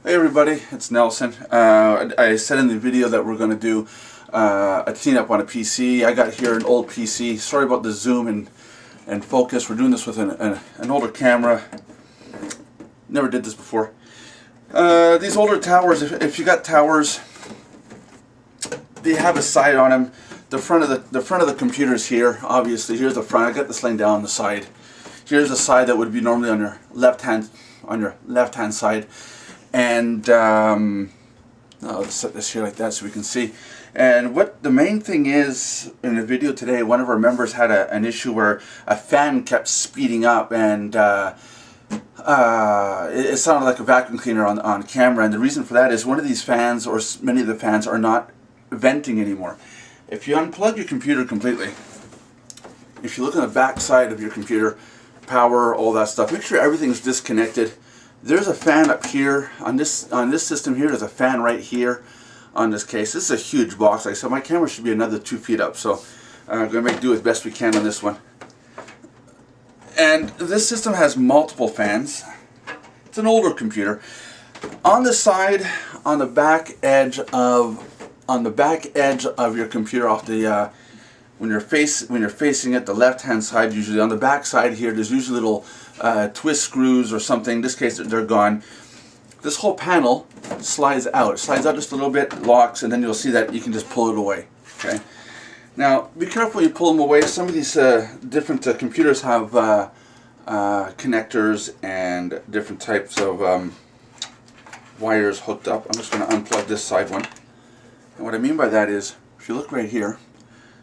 Hey everybody, it's Nelson. I said in the video that we're going to do a cleanup on a PC. I got here an old PC. Sorry about the zoom and focus. We're doing this with an older camera. Never did this before. These older towers, if you got towers, they have a side on them. The front of the computer is here. Obviously, here's the front. I got this laying down on the side. Here's the side that would be normally on your left hand side. And I'll just set this here like that so we can see. And what the main thing is in the video today, one of our members had an issue where a fan kept speeding up, and it sounded like a vacuum cleaner on camera. And the reason for that is one of these fans, or many of the fans, are not venting anymore. If you unplug your computer completely, if you look on the back side of your computer, power, all that stuff, make sure everything's disconnected. There's a fan up here on this system here. There's a fan right here on this case. This is a huge box. Like I said, my camera should be another 2 feet up, so I'm going to make do as best we can on this one. And this system has multiple fans. It's an older computer. On the side, on the back edge of your computer, off the when you're facing it, the left-hand side, usually on the back side here, there's usually little twist screws or something. In this case, they're gone. This whole panel slides out. It slides out just a little bit, locks, and then you'll see that you can just pull it away. Okay. Now, be careful when you pull them away. Some of these different computers have connectors and different types of wires hooked up. I'm just going to unplug this side one. And what I mean by that is, if you look right here,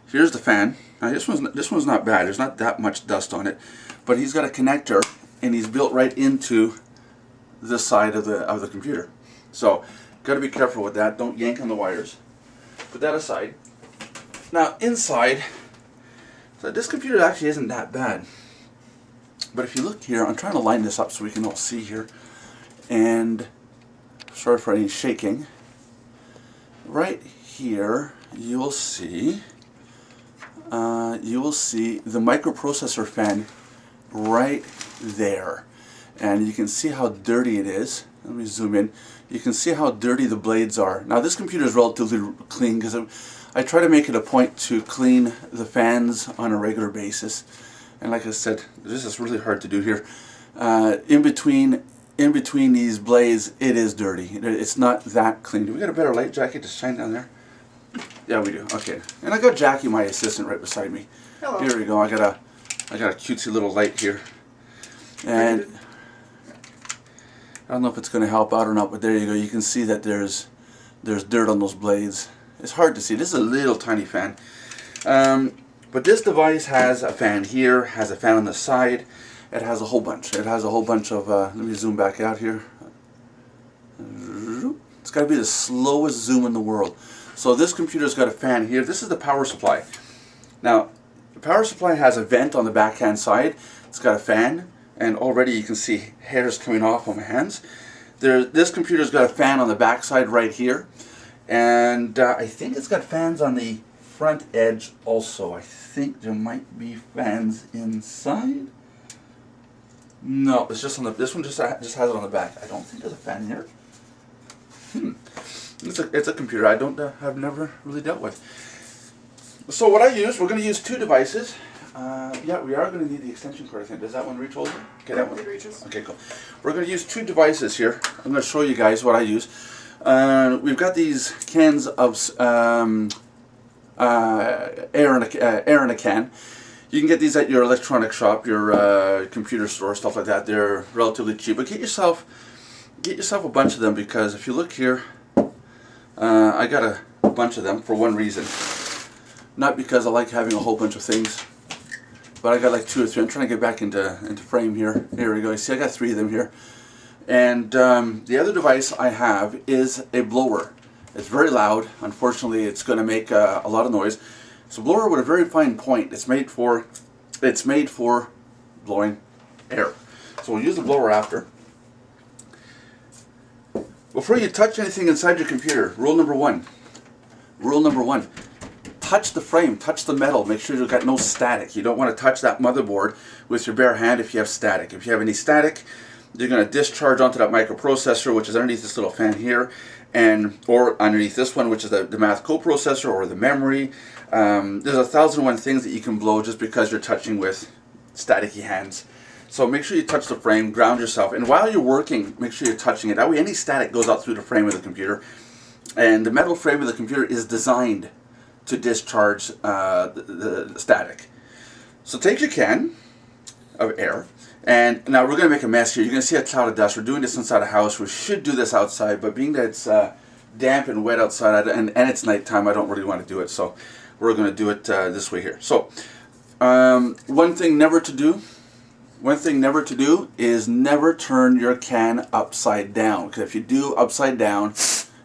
here's the fan. Now this one's not bad. There's not that much dust on it, but he's got a connector, and he's built right into this side of the computer. So, got to be careful with that. Don't yank on the wires. Put that aside. Now inside, so this computer actually isn't that bad. But if you look here, I'm trying to line this up so we can all see here. And sorry for any shaking. Right here, you will see the microprocessor fan right there, and you can see how dirty it is. Let me zoom in. You can see how dirty the blades are. Now this computer is relatively clean because I try to make it a point to clean the fans on a regular basis, and like I said, this is really hard to do here. In between these blades, it is dirty. It's not that clean. Do we got a better light, Jackie, to shine down there? Yeah, we do. Okay. And I got Jackie, my assistant, right beside me. Hello. Here we go. I got a cutesy little light here. And I don't know if it's going to help out or not, but there you go. You can see that there's dirt on those blades. It's hard to see. This is a little tiny fan. But this device has a fan here, has a fan on the side. It has a whole bunch. It has a whole bunch of, let me zoom back out here. It's got to be the slowest zoom in the world. So this computer's got a fan here. This is the power supply. Now, the power supply has a vent on the backhand side. It's got a fan, and already you can see hairs coming off on my hands. This computer's got a fan on the back side right here. And I think it's got fans on the front edge also. I think there might be fans inside. No, it's just on the. This one just has it on the back. I don't think there's a fan here. It's a computer I've never really dealt with. So what we're going to use two devices. Yeah, we are going to need the extension cord, I think. Does that one reach over? Okay, that one reaches. Okay, cool. We're going to use two devices here. I'm going to show you guys what I use. We've got these cans of air in a can. You can get these at your electronic shop, your computer store, stuff like that. They're relatively cheap, but get yourself a bunch of them, because if you look here, I got a bunch of them for one reason. Not because I like having a whole bunch of things, but I got like 2 or 3. I'm trying to get back into frame here. Here we go. You see, I got 3 of them here. And the other device I have is a blower. It's very loud. Unfortunately, it's going to make a lot of noise. It's a blower with a very fine point. It's made for blowing air. So we'll use the blower after. Before you touch anything inside your computer, rule number one, touch the frame, touch the metal, make sure you've got no static. You don't want to touch that motherboard with your bare hand if you have static. If you have any static, you're going to discharge onto that microprocessor, which is underneath this little fan here, and or underneath this one, which is the math coprocessor or the memory. There's 1,001 things that you can blow just because you're touching with staticky hands. So make sure you touch the frame, ground yourself, and while you're working, make sure you're touching it. That way any static goes out through the frame of the computer. And the metal frame of the computer is designed to discharge the static. So take your can of air, and now we're going to make a mess here. You're going to see a cloud of dust. We're doing this inside a house. We should do this outside, but being that it's damp and wet outside, and it's nighttime, I don't really want to do it. So we're going to do it this way here. So one thing never to do is never turn your can upside down. Because if you do upside down,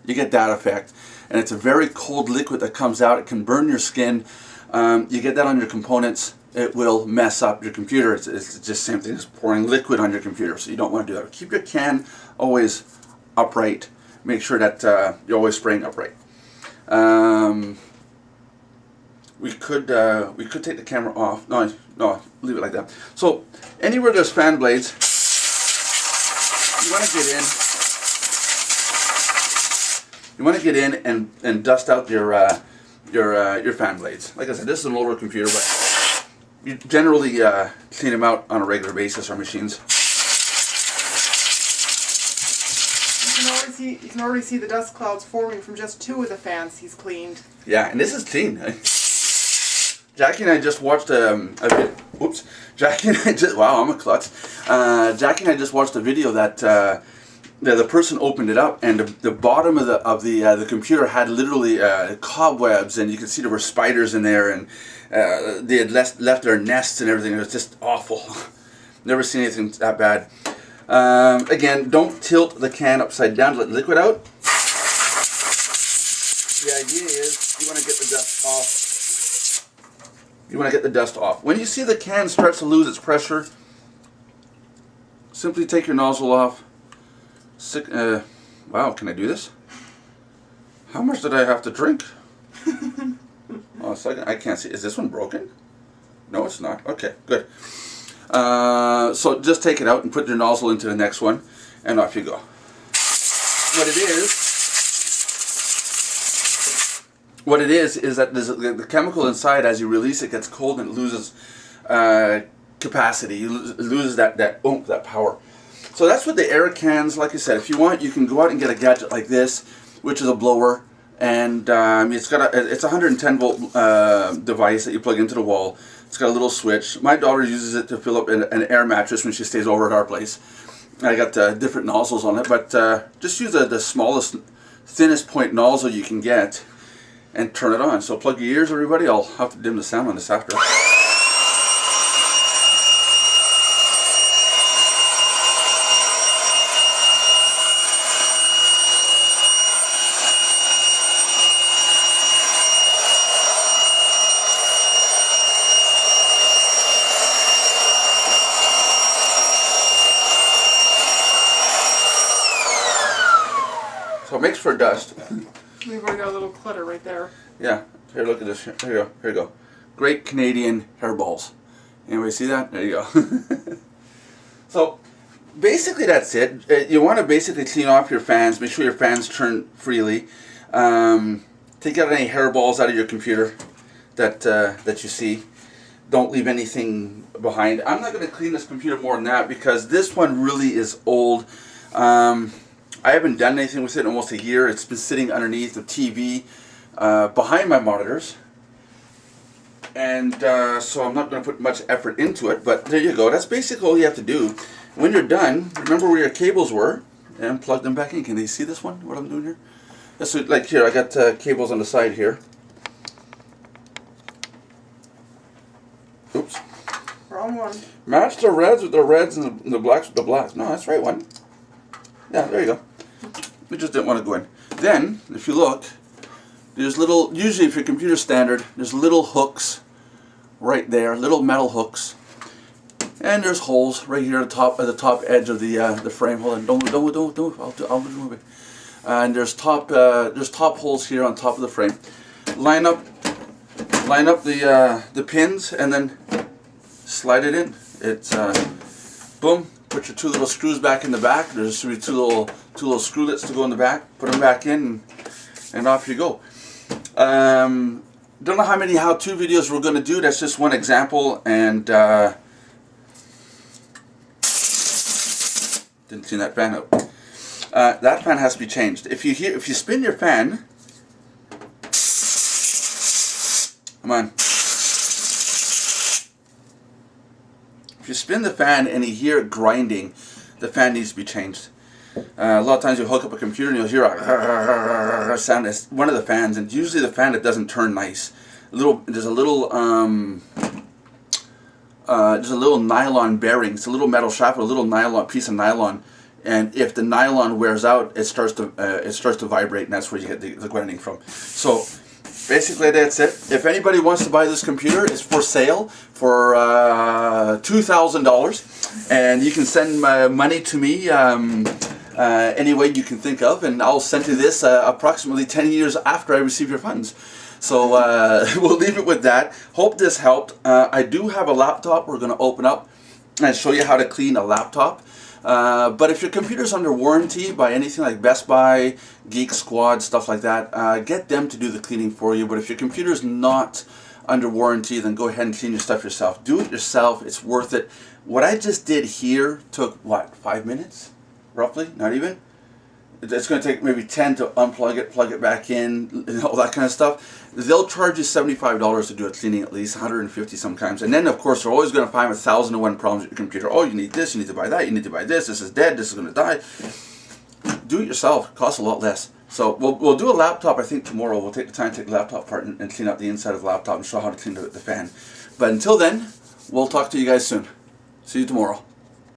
you get that effect. And it's a very cold liquid that comes out. It can burn your skin. You get that on your components. It will mess up your computer. It's just the same thing as pouring liquid on your computer. So you don't want to do that. Keep your can always upright. Make sure that you're always spraying upright. We could take the camera off. No, leave it like that. So anywhere there's fan blades, you want to get in. You want to get in and dust out your fan blades. Like I said, this is an older computer, but you generally clean them out on a regular basis on machines. You can already see the dust clouds forming from just 2 of the fans he's cleaned. Yeah, and this is clean. Jackie and I just watched Jackie and I just, wow, I'm a klutz. Jackie and I just watched a video that the person opened it up, and the bottom of the computer had literally cobwebs, and you could see there were spiders in there, and they had left their nests and everything. It was just awful. Never seen anything that bad. Again, don't tilt the can upside down to let liquid out. The idea is you want to get the dust off. You want to get the dust off. When you see the can starts to lose its pressure, simply take your nozzle off. Wow, can I do this? How much did I have to drink? Oh, a second. I can't see. Is this one broken? No, it's not. Okay, good. So just take it out and put your nozzle into the next one, and off you go. What it is that the chemical inside, as you release it, gets cold and it loses capacity. It loses that oomph, that power. So that's what the air cans, like I said, if you want, you can go out and get a gadget like this, which is a blower, and it's a 110 volt device that you plug into the wall. It's got a little switch. My daughter uses it to fill up an air mattress when she stays over at our place. I got different nozzles on it, but just use the smallest, thinnest point nozzle you can get and turn it on. So plug your ears, everybody. I'll have to dim the sound on this after. So it makes for dust. We've already got a little clutter right there. Yeah. Here, look at this. Here you go. Here you go. Great Canadian hairballs. Anybody see that? There you go. So basically that's it. You want to basically clean off your fans. Make sure your fans turn freely. Take out any hairballs out of your computer that you see. Don't leave anything behind. I'm not going to clean this computer more than that because this one really is old. I haven't done anything with it in almost a year. It's been sitting underneath the TV behind my monitors. And so I'm not going to put much effort into it. But there you go. That's basically all you have to do. When you're done, remember where your cables were and plug them back in. Can they see this one, what I'm doing here? Yeah, so like here, I got cables on the side here. Oops. Wrong one. Match the reds with the reds and the blacks with the blacks. No, that's the right one. Yeah, there you go. We just didn't want to go in. Then, if you look, there's little, usually if your computer's standard, there's little hooks right there, little metal hooks. And there's holes right here at the top edge of the frame. Hold on, don't, I'll move it. And there's top holes here on top of the frame. Line up the pins and then slide it in. It's boom, Put your two little screws back in the back. There should be two little screwlets to go in the back. Put them back in, and off you go. Don't know how many how-to videos we're going to do. That's just one example, and didn't clean that fan out. That fan has to be changed. If you spin your fan, come on. If you spin the fan and you hear it grinding, the fan needs to be changed. A lot of times you hook up a computer and you'll hear a sound. It's one of the fans, and usually the fan that doesn't turn nice. There's a little nylon bearing. It's a little metal shaft with a little piece of nylon, and if the nylon wears out, it starts to vibrate, and that's where you get the grinding from. So basically, that's it. If anybody wants to buy this computer, it's for sale for $2,000, and you can send money to me any way you can think of, and I'll send you this approximately 10 years after I receive your funds. So we'll leave it with that. Hope this helped. I do have a laptop we're going to open up and show you how to clean a laptop. But if your computer's under warranty by anything like Best Buy, Geek Squad, stuff like that, get them to do the cleaning for you. But if your computer's not under warranty, then go ahead and clean your stuff yourself. Do it yourself. It's worth it. What I just did here took, what, 5 minutes? Roughly? Not even? It's going to take maybe 10 to unplug it, plug it back in, and all that kind of stuff. They'll charge you $75 to do a cleaning, at least $150 sometimes. And then, of course, they're always going to find 1,001 problems with your computer. Oh, you need this, you need to buy that, you need to buy this is dead, this is going to die. Do it yourself. It costs a lot less. So we'll do a laptop, I think, tomorrow. We'll take the time to take the laptop apart and clean up the inside of the laptop and show how to clean the fan. But until then, we'll talk to you guys soon. See you tomorrow.